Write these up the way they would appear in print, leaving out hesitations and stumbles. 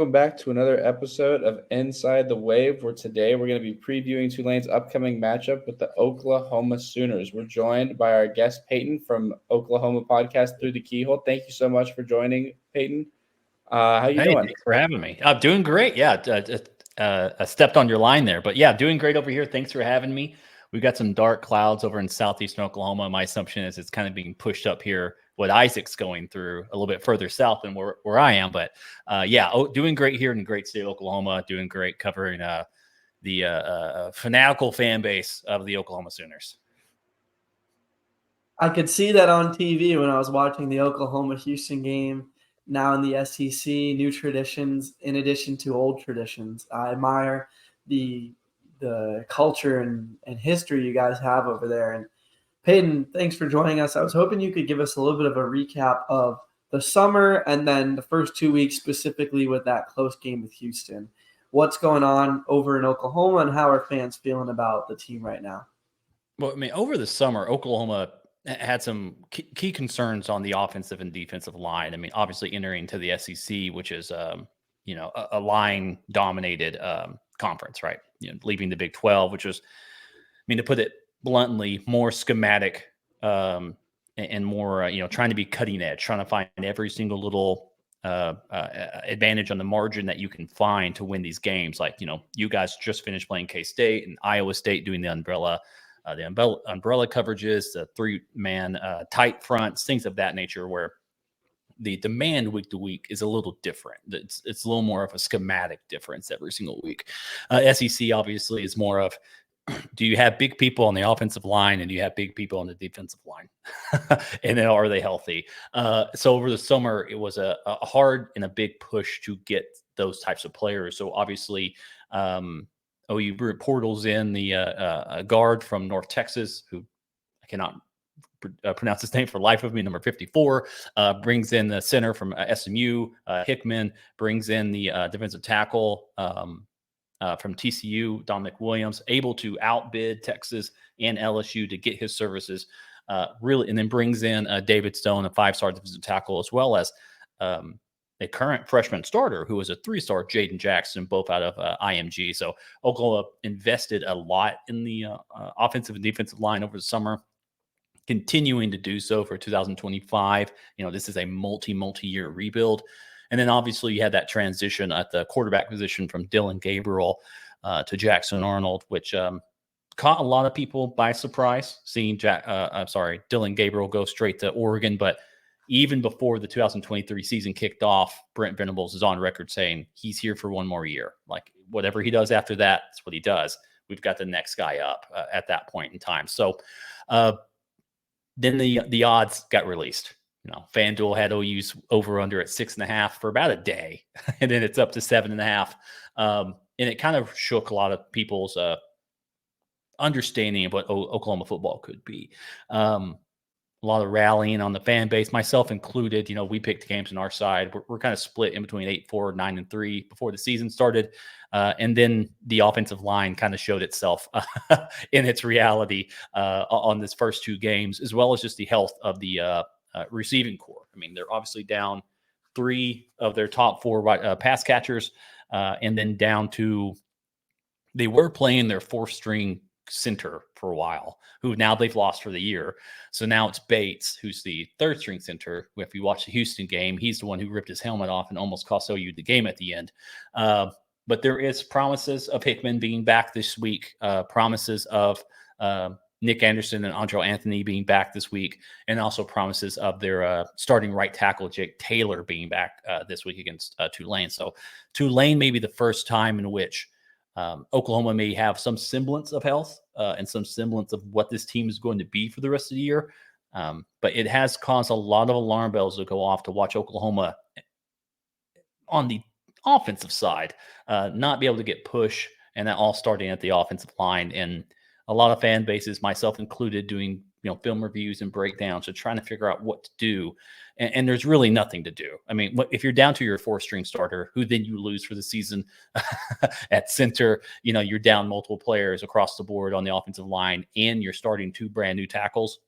welcome back to another episode of Inside the Wave, where today we're going to be previewing Tulane's upcoming matchup with the Oklahoma Sooners. We're joined by our guest, Payton, from Oklahoma podcast Through the Keyhole. Thank you so much for joining, Payton. How you doing? Thanks for having me. I'm doing great. Yeah, I stepped on your line there, but yeah, doing great over here. Thanks for having me. We've got some dark clouds over in southeastern Oklahoma. My assumption is it's kind of being pushed up here. What Isaac's going through a little bit further south than where I am, but doing great here in the great state of Oklahoma. Doing great covering the fanatical fan base of the Oklahoma Sooners. I could see that on TV when I was watching the Oklahoma-Houston game. Now in the SEC, new traditions in addition to old traditions. I admire the culture and history you guys have over there. And Payton, thanks for joining us. I was hoping you could give us a little bit of a recap of the summer and then the first 2 weeks specifically with that close game with Houston. What's going on over in Oklahoma and how are fans feeling about the team right now? Well, I mean, over the summer, Oklahoma had some key concerns on the offensive and defensive line. I mean, obviously entering into the SEC, which is, a line-dominated conference, right? Leaving the Big 12, which was, I mean, to put it bluntly, more schematic and more, trying to be cutting edge, trying to find every single little advantage on the margin that you can find to win these games. Like, you guys just finished playing K-State and Iowa State doing the umbrella coverages, the three-man tight fronts, things of that nature, where the demand week to week is a little different. It's a little more of a schematic difference every single week. SEC obviously is more of, do you have big people on the offensive line and do you have big people on the defensive line? And then are they healthy? So over the summer, it was a hard and a big push to get those types of players. So obviously, OU portals in the guard from North Texas, who I cannot pronounce his name for the life of me, number 54, brings in the center from SMU, Hickman, brings in the defensive tackle from TCU, Dominic Williams, able to outbid Texas and LSU to get his services, and then brings in David Stone, a five-star defensive tackle, as well as a current freshman starter who was a three-star, Jaden Jackson, both out of IMG. So Oklahoma invested a lot in the offensive and defensive line over the summer, continuing to do so for 2025. This is a multi-year rebuild. And then obviously you had that transition at the quarterback position from Dylan Gabriel to Jackson Arnold, which caught a lot of people by surprise, seeing Dylan Gabriel go straight to Oregon. But even before the 2023 season kicked off, Brent Venables is on record saying he's here for one more year. Like, whatever he does after that, that's what he does. We've got the next guy up at that point in time. So then the odds got released. FanDuel had OU's over under at 6.5 for about a day, and then it's up to 7.5. And it kind of shook a lot of people's understanding of what Oklahoma football could be. A lot of rallying on the fan base, myself included. We picked games on our side. We're kind of split in between 8-4, 9-3 before the season started. And then the offensive line kind of showed itself in its reality on this first two games, as well as just the health of the receiving core. I mean, they're obviously down three of their top four pass catchers, and then down to, they were playing their fourth-string center for a while, who now they've lost for the year. So now it's Bates, who's the third string center. If you watch the Houston game, he's the one who ripped his helmet off and almost cost OU the game at the end. But there is promises of Hickman being back this week, promises of Nick Anderson and Andrel Anthony being back this week, and also promises of their starting right tackle, Jake Taylor, being back this week against Tulane. So Tulane may be the first time in which Oklahoma may have some semblance of health and some semblance of what this team is going to be for the rest of the year. But it has caused a lot of alarm bells to go off to watch Oklahoma on the offensive side not be able to get push, and that all starting at the offensive line. And a lot of fan bases, myself included, doing film reviews and breakdowns and trying to figure out what to do. And there's really nothing to do. I mean, if you're down to your four-string starter, who then you lose for the season at center, you're down multiple players across the board on the offensive line, and you're starting two brand new tackles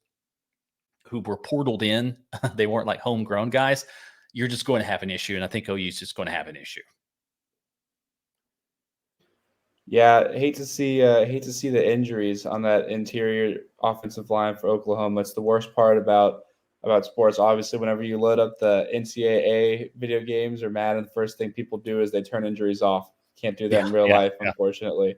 who were portaled in. They weren't like homegrown guys. You're just going to have an issue. And I think OU is just going to have an issue. Yeah, hate to see the injuries on that interior offensive line for Oklahoma. It's the worst part about sports. Obviously, whenever you load up the NCAA video games or Madden, the first thing people do is they turn injuries off. Can't do that Yeah, in real yeah, life, yeah. unfortunately.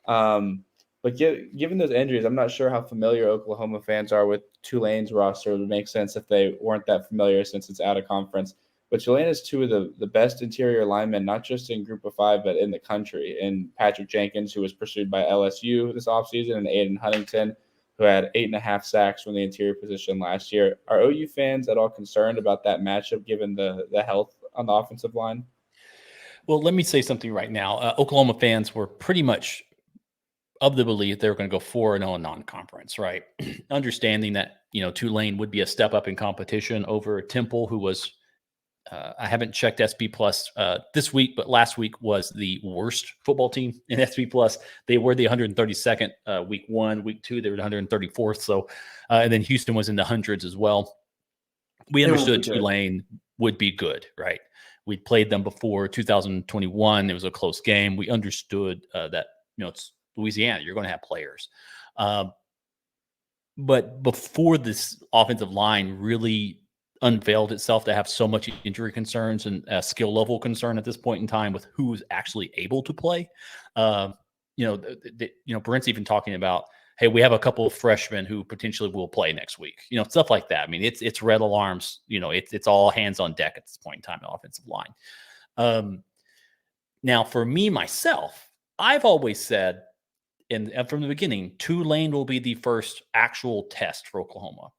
But given those injuries, I'm not sure how familiar Oklahoma fans are with Tulane's roster. It would make sense if they weren't that familiar since it's out of conference. But Tulane has two of the best interior linemen, not just in Group of Five, but in the country. And Patrick Jenkins, who was pursued by LSU this offseason, and Aiden Huntington, who had 8.5 sacks from the interior position last year. Are OU fans at all concerned about that matchup given the health on the offensive line? Well, let me say something right now. Oklahoma fans were pretty much of the belief they were going to go 4-0 in non-conference, right? Understanding that, Tulane would be a step up in competition over Temple, who was, I haven't checked SB Plus this week, but last week was the worst football team in SB Plus. They were the 132nd week 1, week 2, they were the 134th. So, and then Houston was in the hundreds as well. We understood Tulane would be good, right? We'd played them before 2021. It was a close game. We understood that, it's Louisiana. You're going to have players. But before this offensive line really unveiled itself to have so much injury concerns and skill level concern at this point in time with who's actually able to play, Brent's even talking about, hey, we have a couple of freshmen who potentially will play next week, stuff like that. I mean, it's red alarms, it's all hands on deck at this point in time, the offensive line. Now for me, myself, I've always said, and from the beginning, Tulane will be the first actual test for Oklahoma.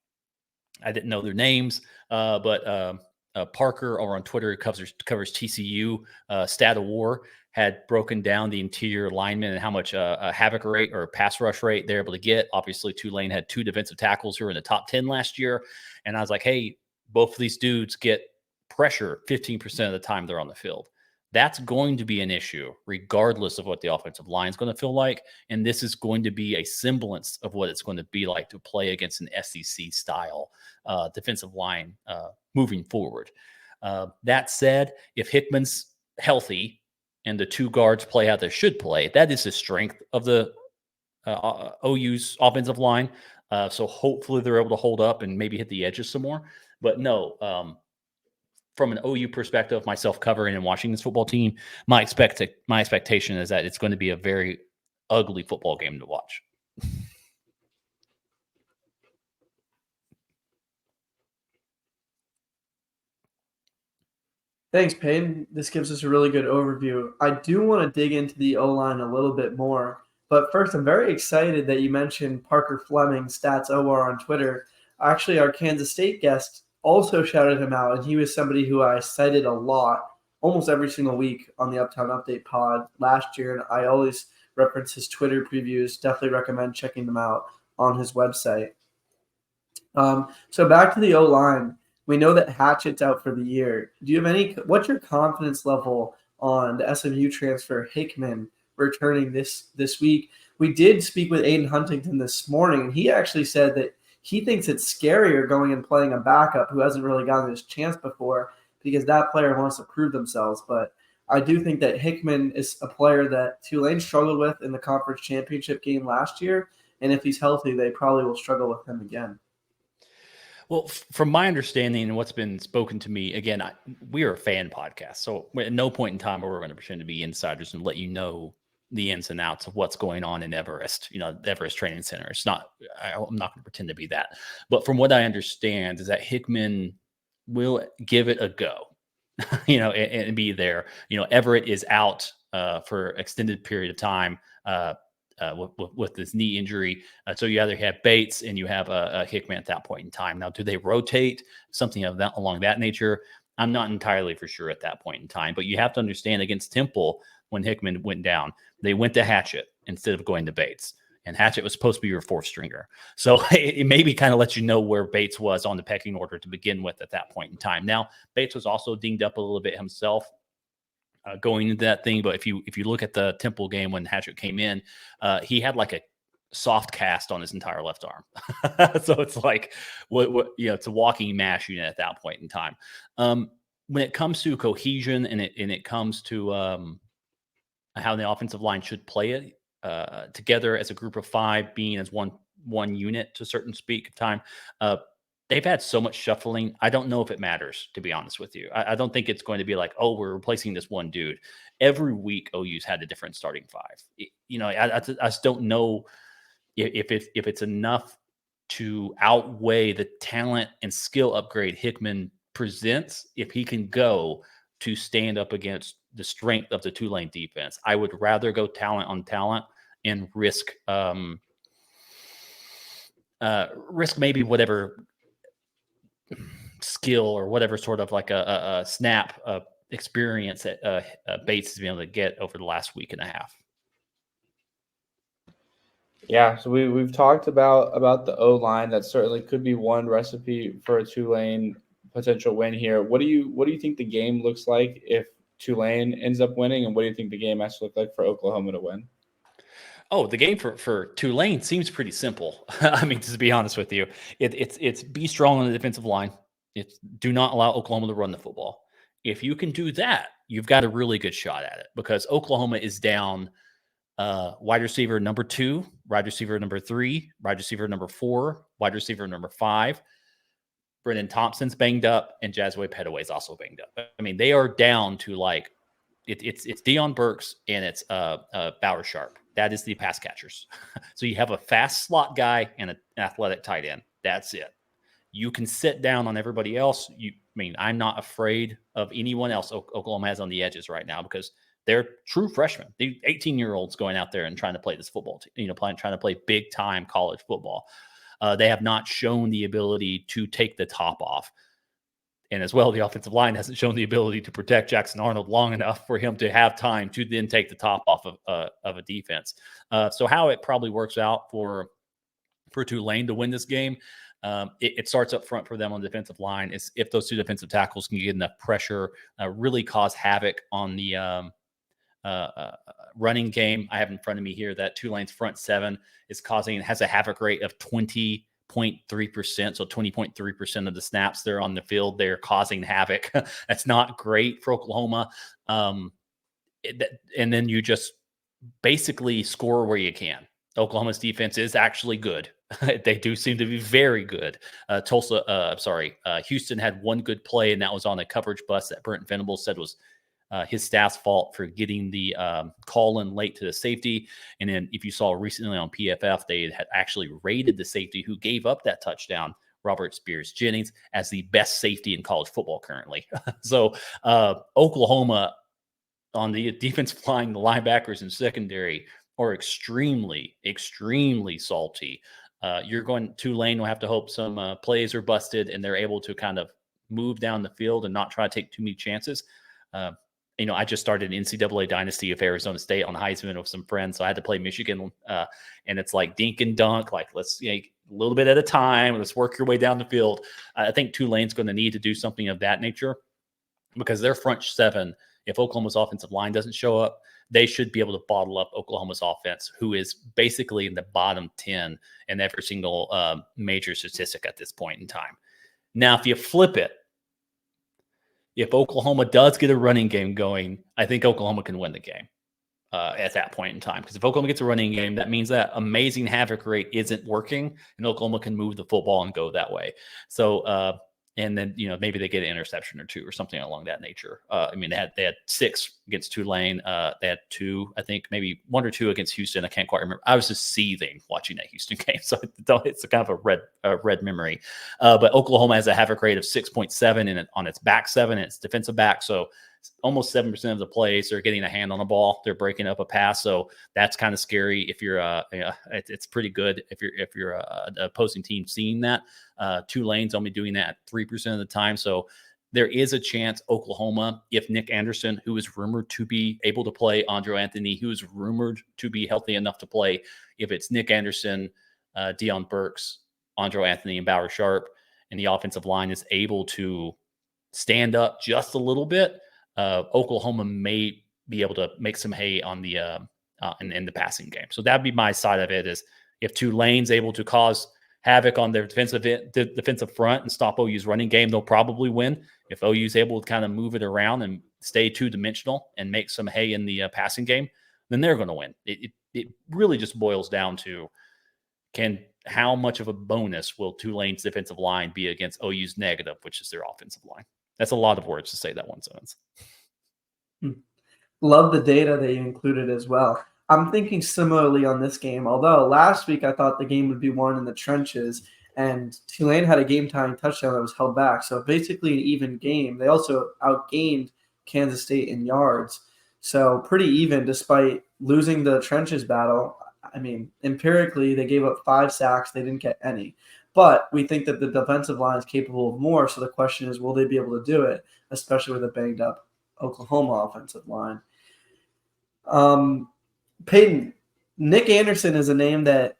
I didn't know their names, but Parker over on Twitter covers TCU, Stat of War, had broken down the interior linemen and how much havoc rate or pass rush rate they're able to get. Obviously, Tulane had 2 defensive tackles who were in the top 10 last year. And I was like, hey, both of these dudes get pressure 15% of the time they're on the field. That's going to be an issue, regardless of what the offensive line is going to feel like. And this is going to be a semblance of what it's going to be like to play against an SEC style defensive line moving forward. That said, if Hickman's healthy and the 2 guards play how they should play, that is the strength of the OU's offensive line. So hopefully they're able to hold up and maybe hit the edges some more. But no, from an OU perspective, myself covering and watching this football team, my expectation is that it's going to be a very ugly football game to watch. Thanks, Payton. This gives us a really good overview. I do want to dig into the O-line a little bit more. But first, I'm very excited that you mentioned Parker Fleming, Stats OR on Twitter. Actually, our Kansas State guest also shouted him out, and he was somebody who I cited a lot, almost every single week on the Uptown Update pod last year. And I always reference his Twitter previews. Definitely recommend checking them out on his website. So back to the O-line. We know that Hatchett's out for the year. Do you have what's your confidence level on the SMU transfer Hickman returning this week? We did speak with Aiden Huntington this morning, and he actually said that he thinks it's scarier going and playing a backup who hasn't really gotten his chance before because that player wants to prove themselves. But I do think that Hickman is a player that Tulane struggled with in the conference championship game last year, and if he's healthy, they probably will struggle with him again. Well, from my understanding and what's been spoken to me, again, we are a fan podcast. So at no point in time are we going to pretend to be insiders and let you know the ins and outs of what's going on in Everest, the Everest Training Center. I'm not going to pretend to be that. But from what I understand is that Hickman will give it a go, and be there. Everett is out for extended period of time. With this knee injury. So you either have Bates and you have a Hickman at that point in time. Now, do they rotate something of that along that nature? I'm not entirely for sure at that point in time, but you have to understand against Temple, when Hickman went down, they went to Hatchett instead of going to Bates. And Hatchett was supposed to be your 4th stringer. So it maybe kind of lets you know where Bates was on the pecking order to begin with at that point in time. Now, Bates was also dinged up a little bit himself. Going into that thing, but if you look at the Temple game when Hatchett came in, he had like a soft cast on his entire left arm. So it's like it's a walking mash unit at that point in time. When it comes to cohesion and it comes to how the offensive line should play it together as a group of 5, being as one unit to a certain speak of time. They've had so much shuffling. I don't know if it matters, to be honest with you. I don't think it's going to be like, oh, we're replacing this one dude. Every week, OU's had a different starting 5. I just don't know if it's enough to outweigh the talent and skill upgrade Hickman presents if he can go to stand up against the strength of the Tulane defense. I would rather go talent on talent and risk maybe whatever skill or whatever sort of like a snap experience that Bates has been able to get over the last week and a half. Yeah, so we've talked about the O-line. That certainly could be one recipe for a Tulane potential win here. What do you think the game looks like if Tulane ends up winning, and what do you think the game has to look like for Oklahoma to win? Oh, the game for Tulane seems pretty simple. I mean, to be honest with you, it's be strong on the defensive line. It's do not allow Oklahoma to run the football. If you can do that, you've got a really good shot at it, because Oklahoma is down wide receiver number 2, wide receiver number 3, wide receiver number 4, wide receiver number 5. Brennan Thompson's banged up, and Jazway Petaway is also banged up. I mean, they are down to like it's Deion Burks and it's Bauer Sharp. That is the pass catchers. So you have a fast slot guy and an athletic tight end. That's it. You can sit down on everybody else. I'm not afraid of anyone else Oklahoma has on the edges right now, because they're true freshmen. They're 18-year-olds going out there and trying to play this football team, trying to play big time college football. They have not shown the ability to take the top off. And as well, the offensive line hasn't shown the ability to protect Jackson Arnold long enough for him to have time to then take the top off of a defense. So how it probably works out for Tulane to win this game, it starts up front for them on the defensive line. Is if those 2 defensive tackles can get enough pressure, really cause havoc on the running game. I have in front of me here that Tulane's front 7 has a havoc rate of 20.3%. So 20.3% of the snaps they're on the field, they're causing havoc. That's not great for Oklahoma. And then you just basically score where you can. Oklahoma's defense is actually good. They do seem to be very good. Houston had one good play, and that was on a coverage bust that Brent Venables said was his staff's fault for getting the call in late to the safety. And then if you saw recently on PFF, they had actually rated the safety who gave up that touchdown, Robert Spears Jennings, as the best safety in college football currently. So Oklahoma on the defensive line, the linebackers and secondary are extremely, extremely salty. Tulane will have to hope some plays are busted and they're able to kind of move down the field and not try to take too many chances. I just started an NCAA dynasty of Arizona State on Heisman with some friends, so I had to play Michigan, and it's like dink and dunk. Like, let's a little bit at a time. Let's work your way down the field. I think Tulane's going to need to do something of that nature, because their front 7, if Oklahoma's offensive line doesn't show up, they should be able to bottle up Oklahoma's offense, who is basically in the bottom 10 in every single major statistic at this point in time. Now, if you flip it, if Oklahoma does get a running game going, I think Oklahoma can win the game at that point in time. Because if Oklahoma gets a running game, that means that amazing havoc rate isn't working, and Oklahoma can move the football and go that way. So, and then maybe they get an interception or 2 or something along that nature. They had 6 against Tulane. They had 2, I think, maybe 1 or 2 against Houston. I can't quite remember. I was just seething watching that Houston game, so it's a kind of a red memory. But Oklahoma has a havoc rate of 6.7 on its back 7 and its defensive back. So almost 7% of the plays they're getting a hand on the ball. They're breaking up a pass, so that's kind of scary. If you're, it's pretty good if you're an opposing team seeing that. Tulane's only doing that 3% of the time, so there is a chance Oklahoma, if Nick Anderson, who is rumored to be able to play, Andre Anthony, who is rumored to be healthy enough to play, if it's Nick Anderson, Deion Burks, Andre Anthony, and Bauer Sharp, and the offensive line is able to stand up just a little bit, Oklahoma may be able to make some hay on the in the passing game. So that'd be my side of it, is if Tulane's able to cause havoc on their defensive front and stop OU's running game, they'll probably win. If OU's able to kind of move it around and stay 2-dimensional and make some hay in the passing game, then they're going to win. It really just boils down to how much of a bonus will Tulane's defensive line be against OU's negative, which is their offensive line. That's a lot of words to say that one sentence. Love the data that you included as well. I'm thinking similarly on this game, although last week I thought the game would be won in the trenches, and Tulane had a game-tying touchdown that was held back. So basically an even game. They also outgained Kansas State in yards. So pretty even despite losing the trenches battle. I mean, empirically, they gave up 5 sacks. They didn't get any. But we think that the defensive line is capable of more. So the question is, will they be able to do it, especially with a banged-up Oklahoma offensive line? Payton, Nick Anderson is a name that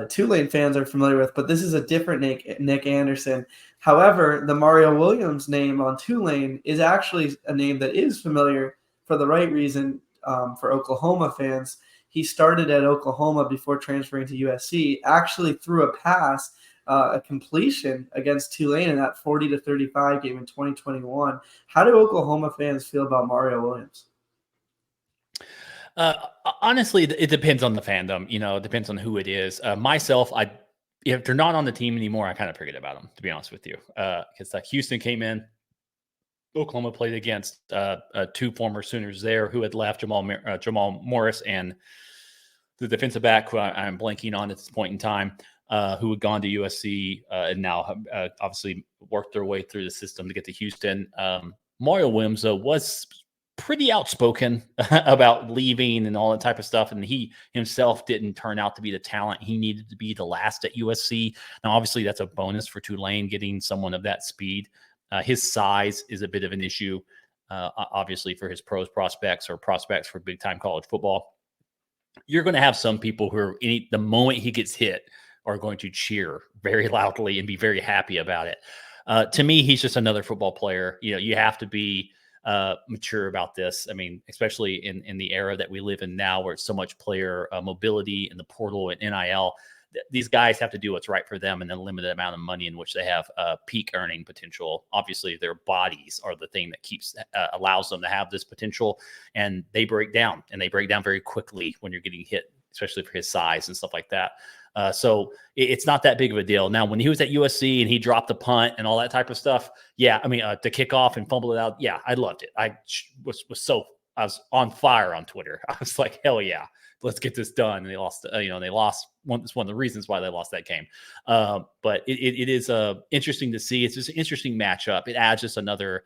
Tulane fans are familiar with, but this is a different Nick Anderson. However, the Mario Williams name on Tulane is actually a name that is familiar for the right reason for Oklahoma fans. He started at Oklahoma before transferring to USC, actually threw a pass, a completion against Tulane in that 40-35 game in 2021. How do Oklahoma fans feel about Mario Williams? Honestly, it depends on the fandom. It depends on who it is. Myself, if they're not on the team anymore, I kind of forget about them, to be honest with you. Because Houston came in, Oklahoma played against 2 former Sooners there who had left, Jamal Morris and the defensive back, who I'm blanking on at this point in time, who had gone to USC and now obviously worked their way through the system to get to Houston. Mario Williams was pretty outspoken about leaving and all that type of stuff. And he himself didn't turn out to be the talent he needed to be the last at USC. Now, obviously, that's a bonus for Tulane, getting someone of that speed. His size is a bit of an issue, obviously, for his pros prospects or prospects for big-time college football. You're going to have some people who are, the moment he gets hit, are going to cheer very loudly and be very happy about it. To me, he's just another football player. You have to be mature about this. I mean, especially in the era that we live in now, where it's so much player mobility in the portal and NIL. These guys have to do what's right for them in a limited amount of money in which they have peak earning potential. Obviously, their bodies are the thing that allows them to have this potential, and they break down very quickly when you're getting hit, especially for his size and stuff like that. So it's not that big of a deal. Now, when he was at USC and he dropped the punt and all that type of stuff, to kick off and fumble it out, I loved it. I was on fire on Twitter. I was like, hell yeah, let's get this done. And they lost. They lost. It's one of the reasons why they lost that game. But it is interesting to see. It's just an interesting matchup. It adds just another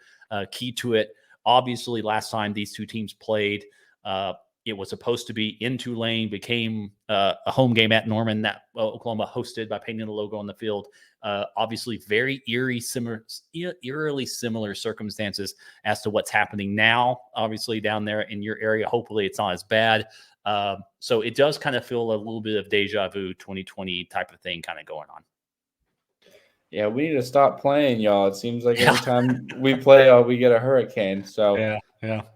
key to it. Obviously, last time these two teams played, it was supposed to be in Tulane, became a home game at Norman that Oklahoma hosted by painting the logo on the field. Obviously, very eerily similar circumstances as to what's happening now, obviously, down there in your area. Hopefully, it's not as bad. So it does kind of feel a little bit of deja vu 2020 type of thing kind of going on. Yeah, we need to stop playing, y'all. It seems like every time we play, we get a hurricane. So yeah.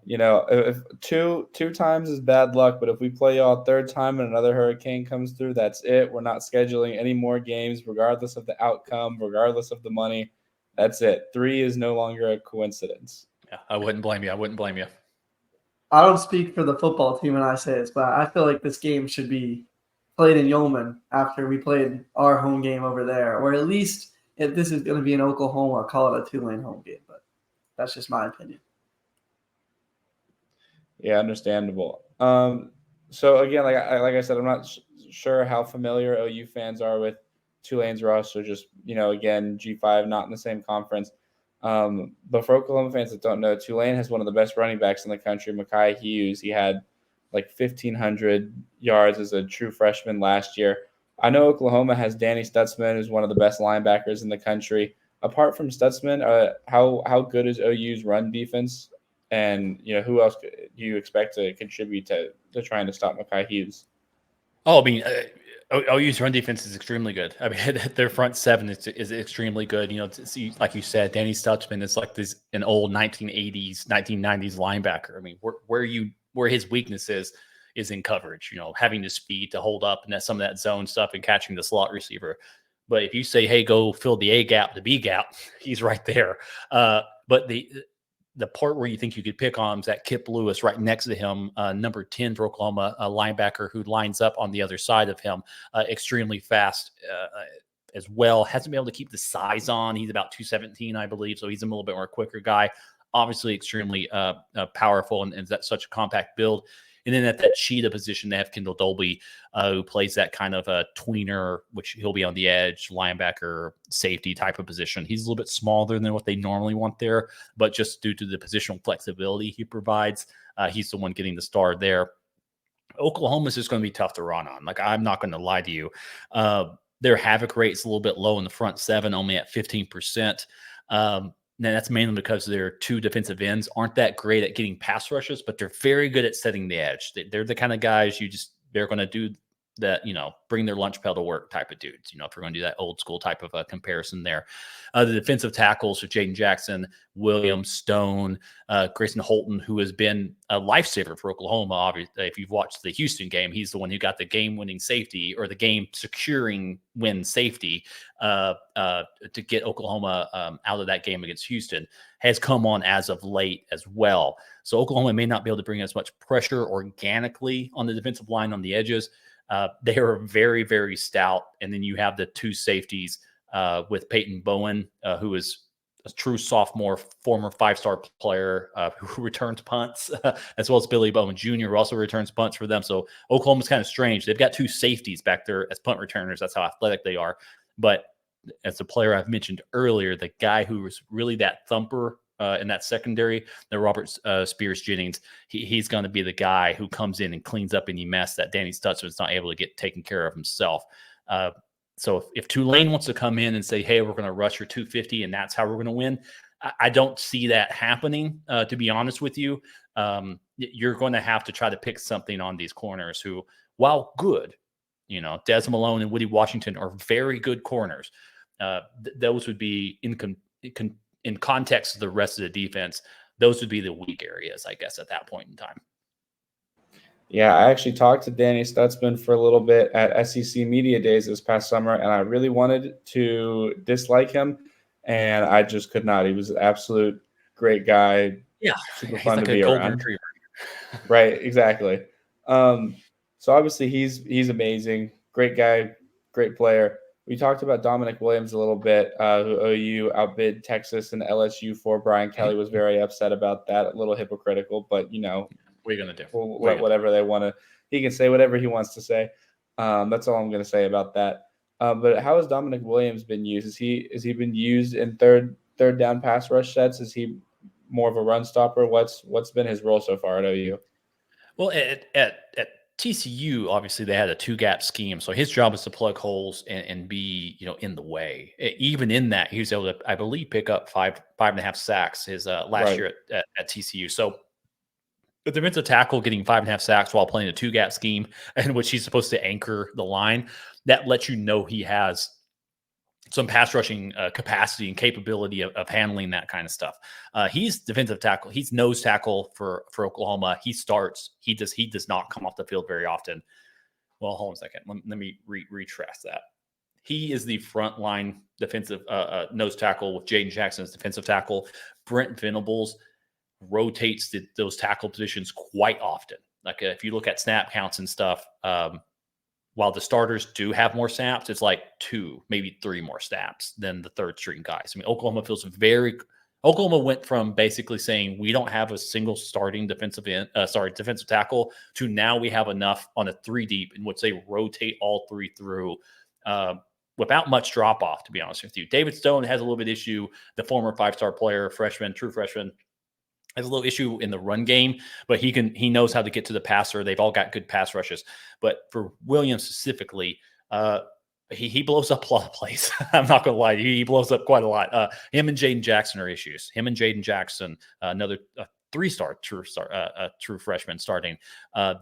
If two times is bad luck, but if we play y'all a third time and another hurricane comes through, that's it. We're not scheduling any more games, regardless of the outcome, regardless of the money. That's it. 3 is no longer a coincidence. Yeah, I wouldn't blame you. I don't speak for the football team when I say this, but I feel like this game should be played in Yeoman after we played our home game over there, or at least if this is going to be in Oklahoma, call it a Tulane home game. But that's just my opinion. Yeah, understandable. So again, like I said, I'm not sure how familiar OU fans are with Tulane's roster. Just again, G5 not in the same conference. But for Oklahoma fans that don't know, Tulane has one of the best running backs in the country, Mekhi Hughes. He had like 1,500 yards as a true freshman last year. I know Oklahoma has Danny Stutzman, who's one of the best linebackers in the country. Apart from Stutzman, how good is OU's run defense? And, who else do you expect to contribute to trying to stop Mekhi Hughes? Oh, I mean, OU's run defense is extremely good. I mean, their front seven is extremely good. Like you said, Danny Stutzman is like an old 1980s, 1990s linebacker. I mean, where his weakness is in coverage, having the speed to hold up and some of that zone stuff and catching the slot receiver. But if you say, hey, go fill the A gap, the B gap, he's right there. But the part where you think you could pick on him is that Kip Lewis right next to him, number 10 for Oklahoma, a linebacker who lines up on the other side of him, extremely fast as well. Hasn't been able to keep the size on. He's about 217, I believe, so he's a little bit more quicker guy. Obviously extremely powerful and that's such a compact build. And then at that cheetah position, they have Kendall Dolby, who plays that kind of a tweener, which he'll be on the edge, linebacker, safety type of position. He's a little bit smaller than what they normally want there, but just due to the positional flexibility he provides, he's the one getting the star there. Oklahoma's just going to be tough to run on. Like, I'm not going to lie to you. Their havoc rate is a little bit low in the front seven, only at 15%. Now, that's mainly because their two defensive ends aren't that great at getting pass rushes, but they're very good at setting the edge. They're the kind of guys they're going to do that, bring their lunch pail to work type of dudes, if we're going to do that old school type of a comparison there. The defensive tackles are Jaden Jackson, Williams, Stone, Grayson Holton, who has been a lifesaver for Oklahoma. Obviously, if you've watched the Houston game, he's the one who got the game-winning safety or the game-securing win safety to get Oklahoma out of that game against Houston, has come on as of late as well. So Oklahoma may not be able to bring as much pressure organically on the defensive line on the edges. They are very, very stout. And then you have the two safeties with Peyton Bowen, who is a true sophomore, former five-star player who returns punts, as well as Billy Bowen Jr., who also returns punts for them. So Oklahoma's kind of strange. They've got two safeties back there as punt returners. That's how athletic they are. But as the player I've mentioned earlier, the guy who was really that thumper in that secondary, the Robert Spears Jennings, he's going to be the guy who comes in and cleans up any mess that Danny Stutzman's not able to get taken care of himself. So if Tulane wants to come in and say, hey, we're going to rush your 250 and that's how we're going to win, I don't see that happening, to be honest with you. You're going to have to try to pick something on these corners who, while good, Des Malone and Woody Washington are very good corners. Those would be in context of the rest of the defense, those would be the weak areas, I guess, at that point in time. Yeah, I actually talked to Danny Stutzman for a little bit at SEC Media Days this past summer, and I really wanted to dislike him, and I just could not. He was an absolute great guy. Yeah, super fun like to be around. Retriever. Right, exactly. So obviously he's amazing, great guy, great player. We talked about Dominic Williams a little bit, who OU outbid Texas and LSU for. Brian Kelly was very upset about that, a little hypocritical, but what are you going to do? Whatever they want to, he can say whatever he wants to say. That's all I'm going to say about that. But how has Dominic Williams been used? Has he been used in third down pass rush sets? Is he more of a run stopper? What's been his role so far at OU? Well, at TCU, obviously they had a two-gap scheme, so his job is to plug holes and be in the way. Even in that, he was able to, I believe, pick up five and a half sacks his last year at TCU. So the defensive tackle getting 5.5 sacks while playing a two-gap scheme in which he's supposed to anchor the line, that lets you know he has some pass rushing capacity and capability of handling that kind of stuff. He's defensive tackle. He's nose tackle for Oklahoma. He starts. He does not come off the field very often. Well, hold on a second. Let me retrace that. He is the frontline defensive nose tackle with Jaden Jackson as defensive tackle. Brent Venables rotates those tackle positions quite often. Like if you look at snap counts and stuff, while the starters do have more snaps, it's like 2, maybe 3 more snaps than the third string guys. I mean, Oklahoma went from basically saying we don't have a single starting defensive tackle to now we have enough on a 3 deep in which they rotate all 3 through without much drop off, to be honest with you. David Stone has a little bit issue. The former 5-star player, true freshman, has a little issue in the run game, but he knows how to get to the passer. They've all got good pass rushes. But for Williams specifically, he blows up a lot of plays. I'm not going to lie. He blows up quite a lot. Him and Jaden Jackson are issues. Him and Jaden Jackson, another 3-star true freshman starting.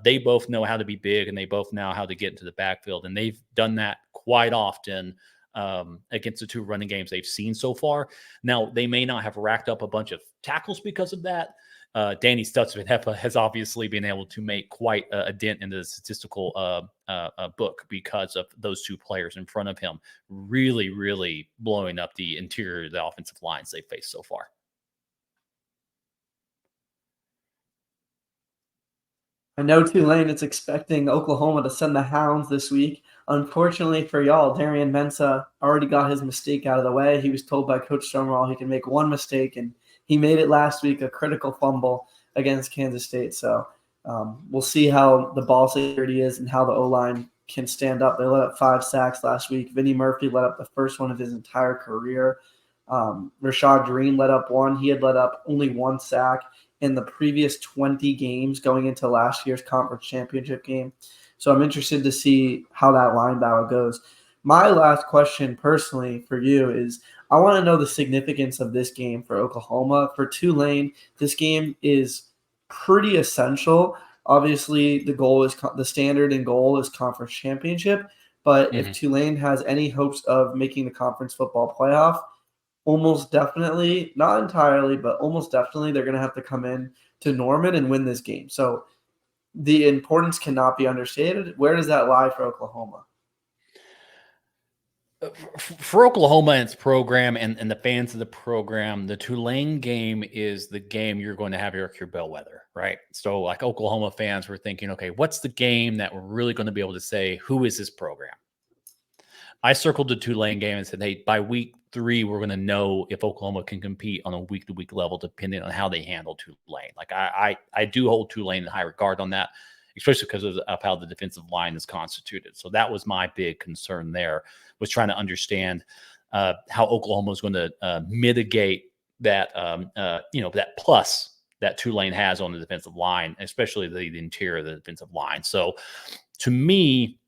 They both know how to be big, and they both know how to get into the backfield. And they've done that quite often against the 2 running games they've seen so far. Now, they may not have racked up a bunch of tackles because of that. Danny Stutzman has obviously been able to make quite a dent in the statistical book because of those 2 players in front of him really, really blowing up the interior of the offensive lines they faced so far. I know Tulane is expecting Oklahoma to send the Hounds this week. Unfortunately for y'all, Darian Mensah already got his mistake out of the way. He was told by Coach Stonewall he can make one mistake, and he made it last week, a critical fumble against Kansas State. So we'll see how the ball security is and how the O-line can stand up. They let up 5 sacks last week. Vinny Murphy let up the first one of his entire career. Rashad Green let up one. He had let up only 1 sack in the previous 20 games going into last year's conference championship game. So I'm interested to see how that line battle goes. My last question personally for you is I want to know the significance of this game for Oklahoma. For Tulane, this game is pretty essential. Obviously, the standard and goal is conference championship. But if Tulane has any hopes of making the conference football playoff, almost definitely, not entirely, but almost definitely, they're going to have to come in to Norman and win this game. So the importance cannot be understated. Where does that lie for Oklahoma? For Oklahoma and its program and the fans of the program, the Tulane game is the game you're going to have your bellwether, right? So like Oklahoma fans were thinking, okay, what's the game that we're really going to be able to say, who is this program? I circled the Tulane game and said, hey, by week 3, we're going to know if Oklahoma can compete on a week-to-week level, depending on how they handle Tulane. Like I do hold Tulane in high regard on that, especially because of how the defensive line is constituted. So that was my big concern there, was trying to understand how Oklahoma is going to mitigate that, that plus that Tulane has on the defensive line, especially the interior of the defensive line. So to me,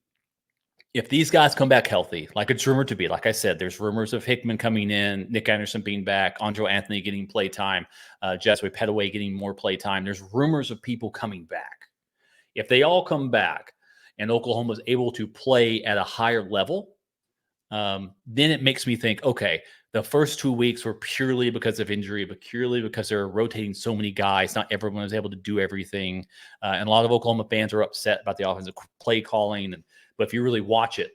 if these guys come back healthy, like it's rumored to be, like I said, there's rumors of Hickman coming in, Nick Anderson being back, Andrew Anthony getting play time, Jesue Petaway getting more play time. There's rumors of people coming back. If they all come back and Oklahoma is able to play at a higher level, then it makes me think, okay, the first 2 weeks were purely because of injury, but purely because they're rotating so many guys. Not everyone was able to do everything. And a lot of Oklahoma fans are upset about the offensive play calling. But if you really watch it,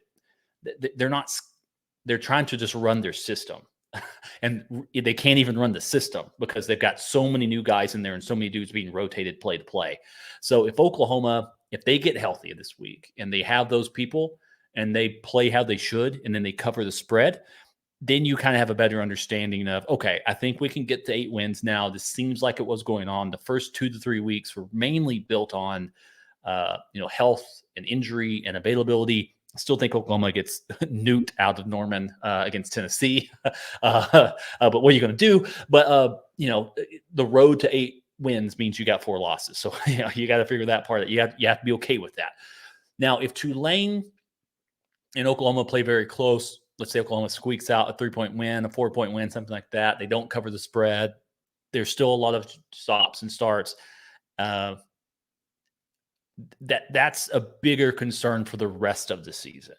they're trying to just run their system. And they can't even run the system because they've got so many new guys in there and so many dudes being rotated play to play. So if Oklahoma, if they get healthy this week and they have those people and they play how they should, and then they cover the spread, then you kind of have a better understanding of, okay, I think we can get to 8 wins now. This seems like it was going on. The first 2 to 3 weeks were mainly built on, health and injury and availability. I still think Oklahoma gets nuked out of Norman against Tennessee. But what are you going to do? But, the road to 8 wins means you got 4 losses. So, you got to figure that part out. You have to be okay with that. Now, if Tulane and Oklahoma play very close, let's say Oklahoma squeaks out a 3-point win, a 4-point win, something like that. They don't cover the spread. There's still a lot of stops and starts. That's a bigger concern for the rest of the season.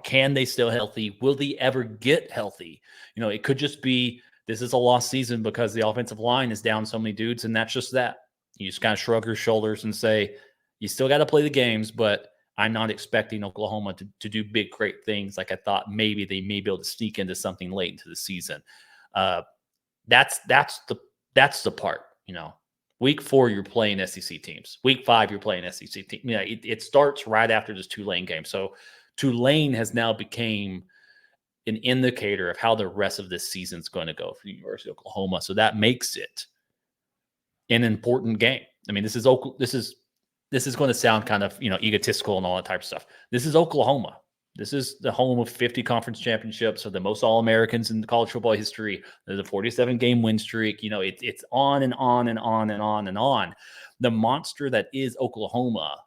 Can they still healthy? Will they ever get healthy? It could just be this is a lost season because the offensive line is down so many dudes, and that's just that. You just kind of shrug your shoulders and say, you still got to play the games, but I'm not expecting Oklahoma to do big, great things like I thought maybe they may be able to sneak into something late into the season. That's the part, Week 4, you're playing SEC teams. Week 5, you're playing SEC teams. It starts right after this Tulane game. So Tulane has now became an indicator of how the rest of this season is going to go for the University of Oklahoma. So that makes it an important game. I mean, this is going to sound kind of egotistical and all that type of stuff. This is Oklahoma. This is the home of 50 conference championships, of the most All-Americans in college football history. There's a 47-game win streak. It's on and on and on and on and on. The monster that is Oklahoma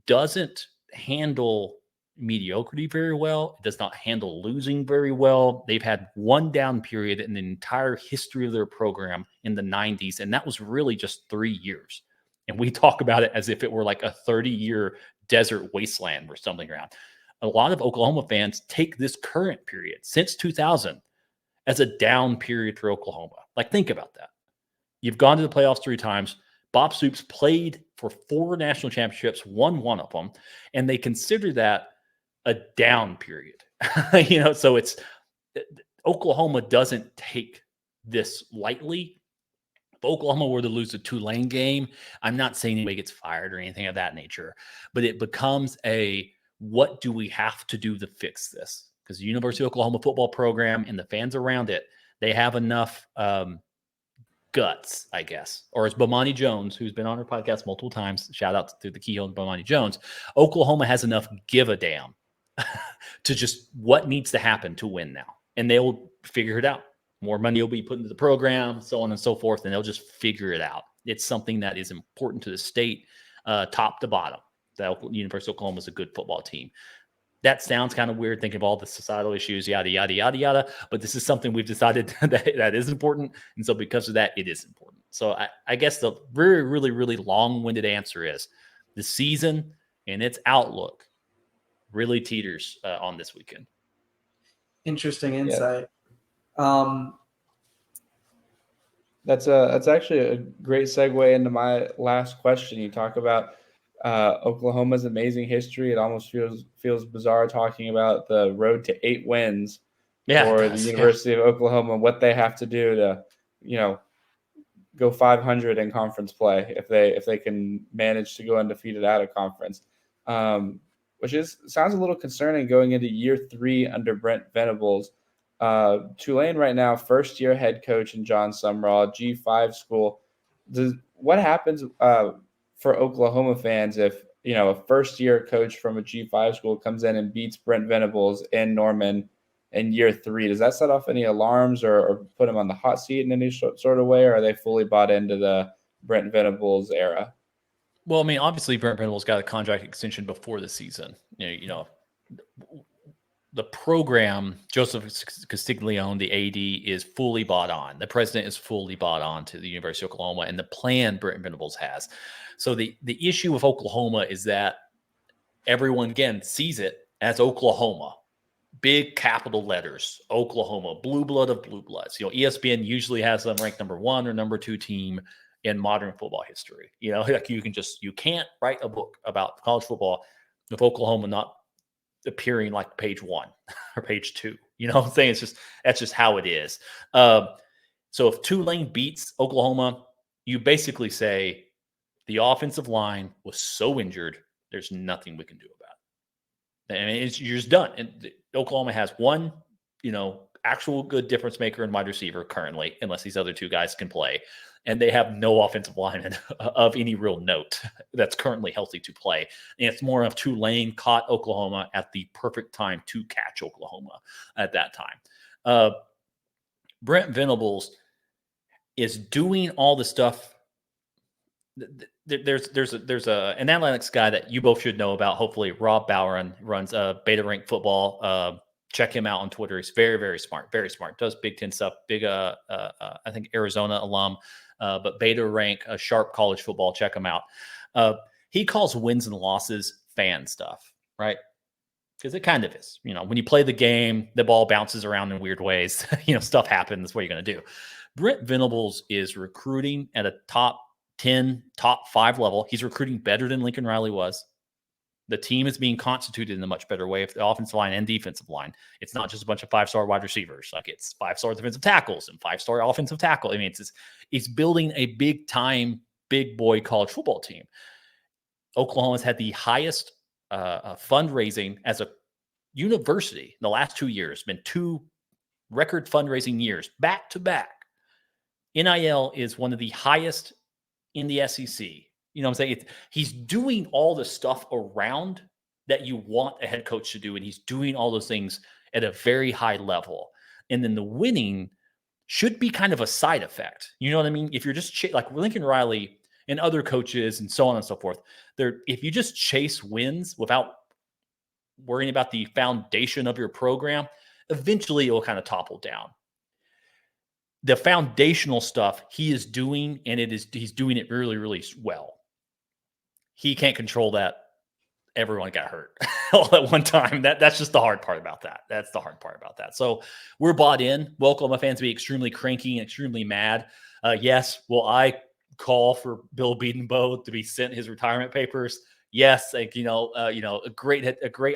doesn't handle mediocrity very well. It does not handle losing very well. They've had one down period in the entire history of their program in the 90s, and that was really just 3 years. And we talk about it as if it were like a 30-year desert wasteland or something around. A lot of Oklahoma fans take this current period since 2000 as a down period for Oklahoma. Like, think about that. You've gone to the playoffs 3 times. Bob Stoops played for 4 national championships, won 1 of them, and they consider that a down period. So it's Oklahoma doesn't take this lightly. Oklahoma were to lose the Tulane game, I'm not saying anybody gets fired or anything of that nature, but it becomes what do we have to do to fix this? Because the University of Oklahoma football program and the fans around it, they have enough guts, I guess. Or as Bomani Jones, who's been on our podcast multiple times, shout out to the Keyhole and Bomani Jones, Oklahoma has enough give a damn to just what needs to happen to win now. And they will figure it out. More money will be put into the program, so on and so forth, and they'll just figure it out. It's something that is important to the state, top to bottom. The University of Oklahoma is a good football team. That sounds kind of weird, thinking of all the societal issues, yada, yada, yada, yada. But this is something we've decided that is important. And so because of that, it is important. So I guess the really, really, really long-winded answer is the season and its outlook really teeters on this weekend. Interesting insight. That's actually a great segue into my last question. You talk about Oklahoma's amazing history. It almost feels bizarre talking about the road to 8 wins for the University of Oklahoma, what they have to do to, go 500 in conference play if they can manage to go undefeated out of conference, which sounds a little concerning going into year 3 under Brent Venables. Tulane right now, first-year head coach in John Sumrall, G5 school. What happens for Oklahoma fans if a first-year coach from a G5 school comes in and beats Brent Venables in Norman in year 3? Does that set off any alarms or put him on the hot seat in any sort of way, or are they fully bought into the Brent Venables era? Well, I mean, obviously Brent Venables got a contract extension before the season. The program, Joseph Castiglione, the AD, is fully bought on. The president is fully bought on to the University of Oklahoma and the plan Brent Venables has. So the issue with Oklahoma is that everyone, again, sees it as Oklahoma. Big capital letters, Oklahoma, blue blood of blue bloods. ESPN usually has them ranked number 1 or number 2 team in modern football history. Like you can't write a book about college football with Oklahoma not appearing like page 1 or page 2. You know what I'm saying? That's just how it is. So if Tulane beats Oklahoma, you basically say the offensive line was so injured, there's nothing we can do about it. I mean, you're just done. And Oklahoma has one, actual good difference maker and wide receiver currently, unless these other 2 guys can play. And they have no offensive lineman of any real note that's currently healthy to play. And it's more of Tulane caught Oklahoma at the perfect time to catch Oklahoma at that time. Brent Venables is doing all the stuff. There's an analytics guy that you both should know about. Hopefully, Rob Bauer runs Beta Rank Football. Check him out on Twitter. He's very, very smart. Very smart. Does Big Ten stuff. Big, I think Arizona alum. But Beta Rank, Sharp College Football. Check him out. He calls wins and losses fan stuff, right? Because it kind of is. When you play the game, the ball bounces around in weird ways. Stuff happens. That's what you're going to do. Brent Venables is recruiting at a top 10, top 5 level. He's recruiting better than Lincoln Riley was. The team is being constituted in a much better way of the offensive line and defensive line. It's not just a bunch of 5-star wide receivers. Like it's 5-star defensive tackles and 5-star offensive tackle. I mean, it's building a big time, big boy college football team. Oklahoma's had the highest fundraising as a university in the last 2 years. Been 2 record fundraising years back to back. NIL is one of the highest in the SEC. You know what I'm saying? He's doing all the stuff around that you want a head coach to do, and he's doing all those things at a very high level. And then the winning should be kind of a side effect. You know what I mean? If you're just like Lincoln Riley and other coaches and so on and so forth, if you just chase wins without worrying about the foundation of your program, eventually it will kind of topple down. The foundational stuff he is doing, and he's doing it really, really well. He can't control that. Everyone got hurt all at one time. That's just the hard part about that. That's the hard part about that. So we're bought in. Oklahoma fans be extremely cranky and extremely mad. Yes, will I call for Bill Bedenbaugh to be sent his retirement papers? Yes, a great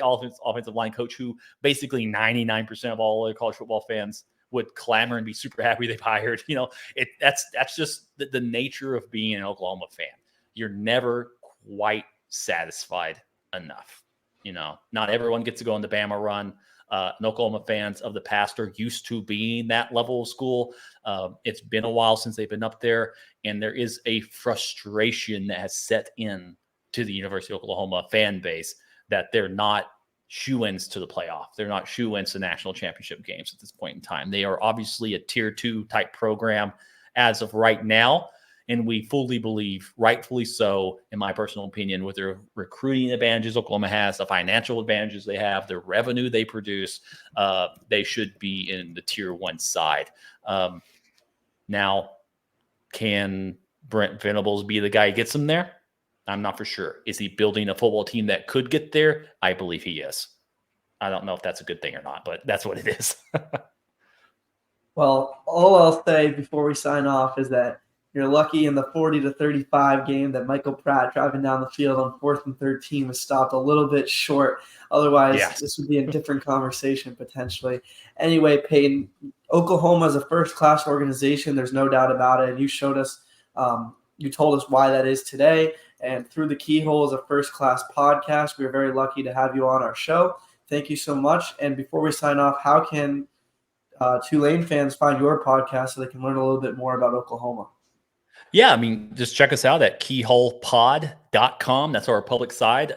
offensive line coach who basically 99% of all college football fans would clamor and be super happy they've hired. That's just the nature of being an Oklahoma fan. You're never quite satisfied enough. Not everyone gets to go on the Bama run. And Oklahoma fans of the past are used to being that level of school. It's been a while since they've been up there, and there is a frustration that has set in to the University of Oklahoma fan base that they're not shoo-ins to the playoff. They're not shoo-ins to national championship games at this point in time. They are obviously a tier 2 type program as of right now. And we fully believe, rightfully so, in my personal opinion, with their recruiting advantages Oklahoma has, the financial advantages they have, the revenue they produce, they should be in the tier 1 side. Now, can Brent Venables be the guy who gets them there? I'm not for sure. Is he building a football team that could get there? I believe he is. I don't know if that's a good thing or not, but that's what it is. Well, all I'll say before we sign off is that you're lucky in the 40-35 game that Michael Pratt driving down the field on 4th and 13 was stopped a little bit short. Otherwise, This would be a different conversation potentially. Anyway, Payton, Oklahoma is a first-class organization. There's no doubt about it. And you showed us, you told us why that is today. And Through the Keyhole is a first-class podcast. We're very lucky to have you on our show. Thank you so much. And before we sign off, how can Tulane fans find your podcast so they can learn a little bit more about Oklahoma? Yeah, I mean, just check us out at keyholepod.com. That's our public side.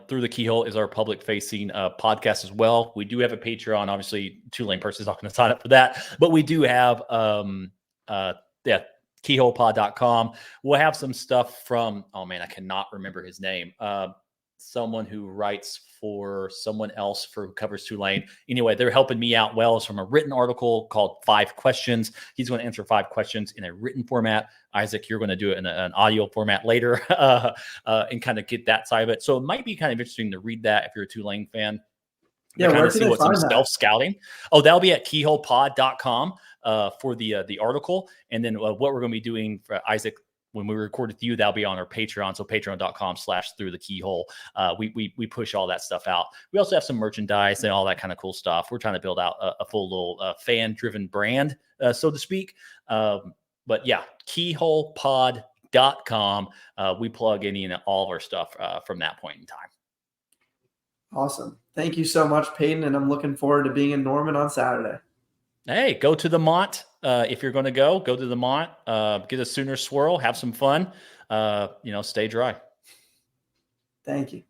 Through the Keyhole is our public-facing podcast as well. We do have a Patreon. Obviously, Tulane person is not going to sign up for that, but we do have keyholepod.com. We'll have some stuff from, I cannot remember his name. Someone who writes for someone else who covers Tulane. Anyway, they're helping me out well. It's from a written article called 5 Questions. He's going to answer 5 questions in a written format. Isaac, you're going to do it in an audio format later and kind of get that side of it. So it might be kind of interesting to read that if you're a Tulane fan. Yeah, kind where of can see I what some find that? self-scouting. Oh, that'll be at keyholepod.com for the article. And then what we're going to be doing for Isaac, when we record with you, that'll be on our Patreon. So patreon.com/throughthekeyhole. We push all that stuff out. We also have some merchandise and all that kind of cool stuff. We're trying to build out a full little fan-driven brand, so to speak. But yeah, keyholepod.com. We plug any and all of our stuff from that point in time. Awesome. Thank you so much, Payton, and I'm looking forward to being in Norman on Saturday. Hey, go to the Mont. If you're going to go to the Mont, get a Sooner swirl, have some fun, stay dry. Thank you.